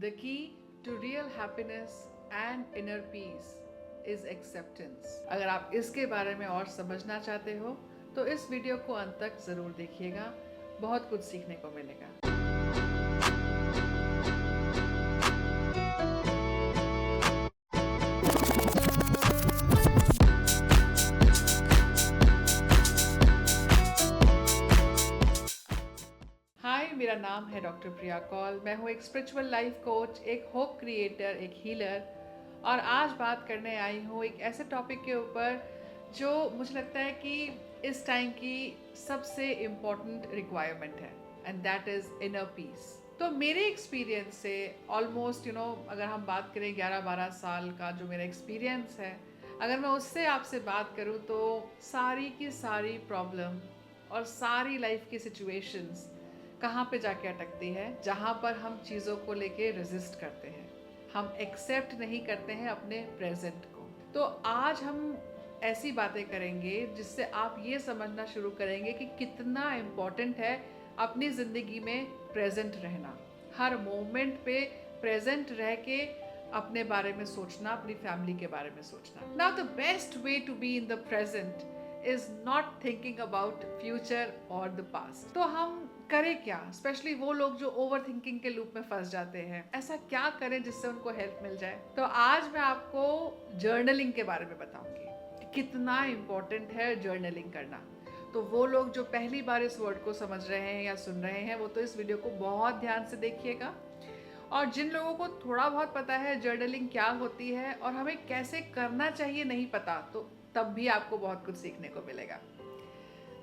The key to real happiness and inner peace is acceptance. अगर आप इसके बारे में और समझना चाहते हो तो इस वीडियो को अंत तक ज़रूर देखिएगा, बहुत कुछ सीखने को मिलेगा। हाय, मेरा नाम है डॉक्टर प्रिया कौल। मैं हूँ एक स्पिरिचुअल लाइफ कोच, एक होप क्रिएटर, एक हीलर, और आज बात करने आई हूँ एक ऐसे टॉपिक के ऊपर जो मुझे लगता है कि इस टाइम की सबसे इम्पोर्टेंट रिक्वायरमेंट है, and that is inner peace. तो मेरे एक्सपीरियंस से ऑलमोस्ट अगर हम बात करें 11-12 साल का जो मेरा एक्सपीरियंस है, अगर मैं उससे आपसे बात करूँ तो सारी की सारी प्रॉब्लम और सारी लाइफ की सिचुएशंस कहाँ पे जाके अटकती है, जहाँ पर हम चीज़ों को लेके रेजिस्ट करते हैं, हम एक्सेप्ट नहीं करते हैं अपने प्रेजेंट को। तो आज हम ऐसी बातें करेंगे जिससे आप ये समझना शुरू करेंगे कि कितना इम्पोर्टेंट है अपनी ज़िंदगी में प्रेजेंट रहना, हर मोमेंट पे प्रेजेंट रह के अपने बारे में सोचना, अपनी फैमिली के बारे में सोचना। Now the best way to be in the present is not thinking about future और द पास्ट। तो हम करें क्या, स्पेशली वो लोग जो ओवर थिंकिंग के लूप में फंस जाते हैं, ऐसा क्या करें जिससे उनको हेल्प मिल जाए? तो आज मैं आपको जर्नलिंग के बारे में बताऊंगी, कितना इम्पोर्टेंट है जर्नलिंग करना। तो वो लोग जो पहली बार इस वर्ड को समझ रहे हैं या सुन रहे हैं, वो तो इस वीडियो को बहुत ध्यान से देखिएगा। और जिन लोगों को थोड़ा बहुत पता है जर्नलिंग क्या होती है और हमें कैसे करना चाहिए नहीं पता, तो तब भी आपको बहुत कुछ सीखने को मिलेगा।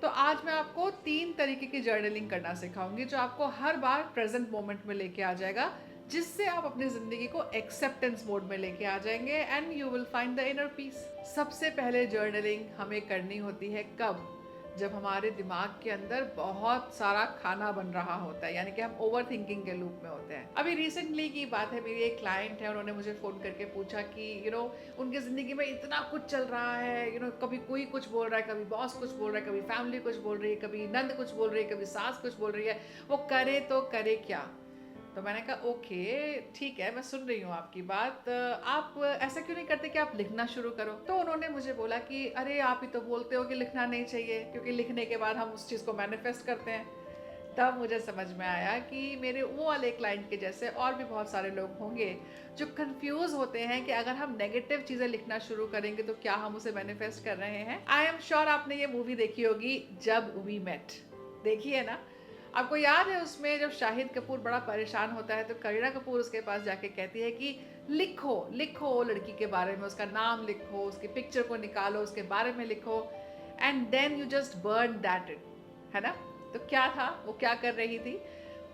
तो आज मैं आपको 3 तरीके की जर्नलिंग करना सिखाऊंगी जो आपको हर बार प्रेजेंट मोमेंट में लेके आ जाएगा, जिससे आप अपनी जिंदगी को एक्सेप्टेंस मोड में लेके आ जाएंगे and you will find the inner peace. सबसे पहले जर्नलिंग हमें करनी होती है कब? जब हमारे दिमाग के अंदर बहुत सारा खाना बन रहा होता है, यानी कि हम ओवर थिंकिंग के लूप में होते हैं। अभी रिसेंटली की बात है, मेरी एक क्लाइंट है, उन्होंने मुझे फ़ोन करके पूछा कि उनकी ज़िंदगी में इतना कुछ चल रहा है, कभी कोई कुछ बोल रहा है, कभी बॉस कुछ बोल रहा है, कभी फैमिली कुछ बोल रही है, कभी नंद कुछ बोल रही है, कभी सास कुछ बोल रही है, वो करे तो करे क्या? तो मैंने कहा ओके ठीक है, मैं सुन रही हूँ आपकी बात, आप ऐसा क्यों नहीं करते कि आप लिखना शुरू करो? तो उन्होंने मुझे बोला कि अरे आप ही तो बोलते हो कि लिखना नहीं चाहिए, क्योंकि लिखने के बाद हम उस चीज़ को मैनिफेस्ट करते हैं। तब मुझे समझ में आया कि मेरे वो वाले क्लाइंट के जैसे और भी बहुत सारे लोग होंगे जो कंफ्यूज होते हैं कि अगर हम नेगेटिव चीज़ें लिखना शुरू करेंगे तो क्या हम उसे मैनिफेस्ट कर रहे हैं। आई एम श्योर आपने ये मूवी देखी होगी, जब वी मेट, देखी है ना? आपको याद है उसमें जब शाहिद कपूर बड़ा परेशान होता है तो करीना कपूर उसके पास जाके कहती है कि लिखो लिखो लड़की के बारे में, उसका नाम लिखो, उसकी पिक्चर को निकालो, उसके बारे में लिखो, and then you just burn that it, है ना? तो क्या था, वो क्या कर रही थी?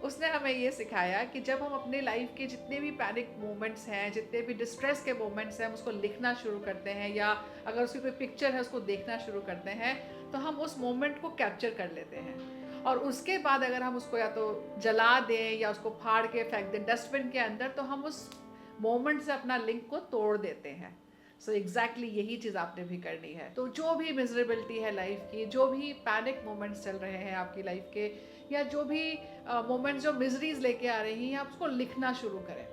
उसने हमें ये सिखाया कि जब हम अपने लाइफ के जितने भी पैनिक मोमेंट्स हैं, जितने भी डिस्ट्रेस के मोमेंट्स हैं, हम उसको लिखना शुरू करते हैं, या अगर उसकी कोई पिक्चर है उसको देखना शुरू करते हैं, तो हम उस मोमेंट को कैप्चर कर लेते हैं। और उसके बाद अगर हम उसको या तो जला दें या उसको फाड़ के फेंक दें डस्टबिन के अंदर, तो हम उस मोमेंट से अपना लिंक को तोड़ देते हैं। सो एग्जैक्टली यही चीज़ आपने भी करनी है। तो जो भी मिजरेबिलिटी है लाइफ की, जो भी पैनिक मोमेंट्स चल रहे हैं आपकी लाइफ के, या जो भी मोमेंट्स जो मिजरीज लेके आ रही हैं, आप उसको लिखना शुरू करें।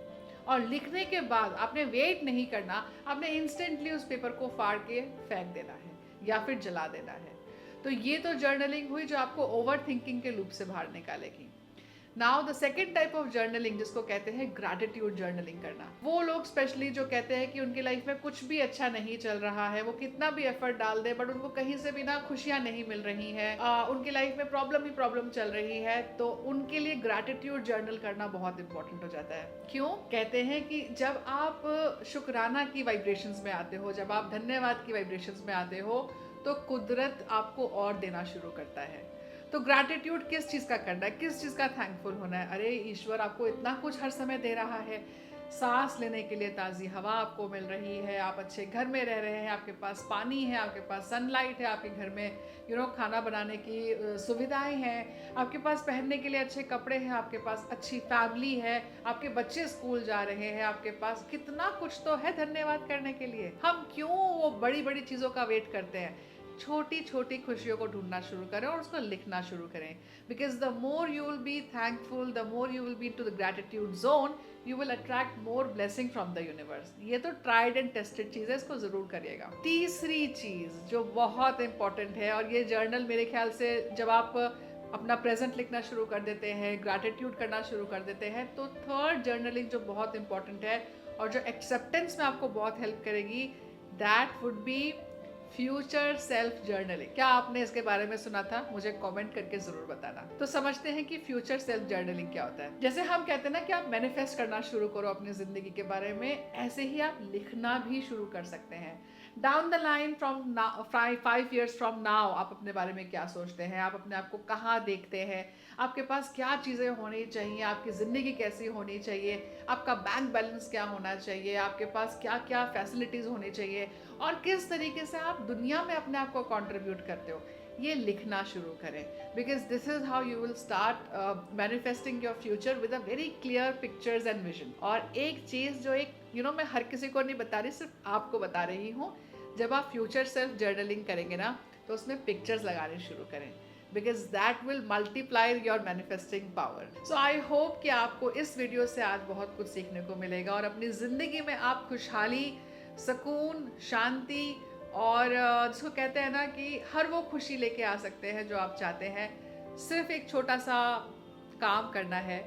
और लिखने के बाद आपने वेट नहीं करना, आपने इंस्टेंटली उस पेपर को फाड़ के फेंक देना है या फिर जला देना है। तो ये तो जर्नलिंग हुई जो आपको ओवर थिंकिंग के लूप से बाहर निकालेगी। Now the second type of journaling, जिसको कहते हैं ग्रैटिट्यूड जर्नलिंग करना। वो लोग स्पेशली जो कहते हैं कि उनकी लाइफ में कुछ भी अच्छा नहीं चल रहा है, वो कितना भी एफर्ट डाल दे बट उनको कहीं से भी ना खुशियां नहीं मिल रही हैं, उनकी लाइफ में प्रॉब्लम ही प्रॉब्लम चल रही है, तो उनके लिए ग्रैटिट्यूड जर्नल करना बहुत इंपॉर्टेंट हो जाता है। क्यों? कहते हैं कि जब आप शुक्राना की वाइब्रेशंस में आते हो, जब आप धन्यवाद की वाइब्रेशंस में आते हो, तो कुदरत आपको और देना शुरू करता है। तो ग्रैटिट्यूड किस चीज़ का करना है, किस चीज़ का थैंकफुल होना है? अरे ईश्वर आपको इतना कुछ हर समय दे रहा है, सांस लेने के लिए ताज़ी हवा आपको मिल रही है, आप अच्छे घर में रह रहे हैं, आपके पास पानी है, आपके पास सनलाइट है, आपके घर में खाना बनाने की सुविधाएं हैं, आपके पास पहनने के लिए अच्छे कपड़े हैं, आपके पास अच्छी फैमिली है, आपके बच्चे स्कूल जा रहे हैं, आपके पास कितना कुछ तो है धन्यवाद करने के लिए। हम क्यों वो बड़ी बड़ी चीज़ों का वेट करते हैं? छोटी छोटी खुशियों को ढूंढना शुरू करें और उसको लिखना शुरू करें, because the more you will be thankful, the more you will be to the gratitude zone, you will attract more blessing from the universe. ये तो ट्राइड एंड टेस्टेड चीज़ है, इसको ज़रूर करिएगा। तीसरी चीज़ जो बहुत इंपॉर्टेंट है, और ये जर्नल मेरे ख्याल से जब आप अपना प्रेजेंट लिखना शुरू कर देते हैं, ग्रैटिट्यूड करना शुरू कर देते हैं, तो थर्ड जर्नलिंग जो बहुत इंपॉर्टेंट है और जो एक्सेप्टेंस में आपको बहुत हेल्प करेगी, that would be future self journaling. क्या आपने इसके बारे में सुना था? मुझे कमेंट करके जरूर बताना। तो समझते हैं कि फ्यूचर सेल्फ जर्नलिंग क्या होता है। जैसे हम कहते हैं ना कि आप मैनिफेस्ट करना शुरू करो अपनी जिंदगी के बारे में, ऐसे ही आप लिखना भी शुरू कर सकते हैं। Down the line from 5 years from now आप अपने बारे में क्या सोचते हैं, आप अपने आप को कहाँ देखते हैं, आपके पास क्या चीज़ें होनी चाहिए, आपकी ज़िंदगी कैसी होनी चाहिए, आपका बैंक बैलेंस क्या होना चाहिए, आपके पास क्या क्या फैसिलिटीज़ होनी चाहिए, और किस तरीके से आप दुनिया में अपने आप को कंट्रीब्यूट करते हो, ये लिखना शुरू करें। Because this is how you will start manifesting your future with a very clear pictures and vision. और एक चीज़ जो एक मैं हर किसी को नहीं बता रही, सिर्फ आपको बता रही हूँ, जब आप फ्यूचर सेल्फ जर्नलिंग करेंगे ना, तो उसमें पिक्चर्स लगाने शुरू करें, because that will multiply your manifesting power. So I hope कि आपको इस वीडियो से आज बहुत कुछ सीखने को मिलेगा और अपनी ज़िंदगी में आप खुशहाली, सुकून, शांति और जिसको कहते हैं ना कि हर वो खुशी लेके आ सकते हैं जो आप चाहते हैं। सिर्फ एक छोटा सा काम करना है,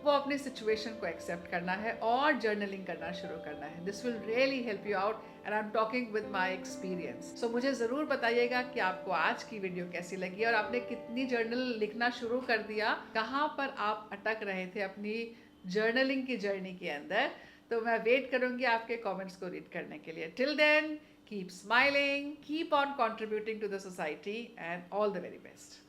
वो अपनी सिचुएशन को एक्सेप्ट करना है और जर्नलिंग करना शुरू करना है। This will really help you out and I am talking with my experience. So मुझे ज़रूर बताइएगा कि आपको आज की वीडियो कैसी लगी और आपने कितनी जर्नल लिखना शुरू कर दिया, कहाँ पर आप अटक रहे थे अपनी जर्नलिंग की जर्नी के अंदर। तो मैं वेट करूंगी आपके कमेंट्स को रीड करने के लिए। Till then, keep smiling, keep on contributing to the society, and all the very best.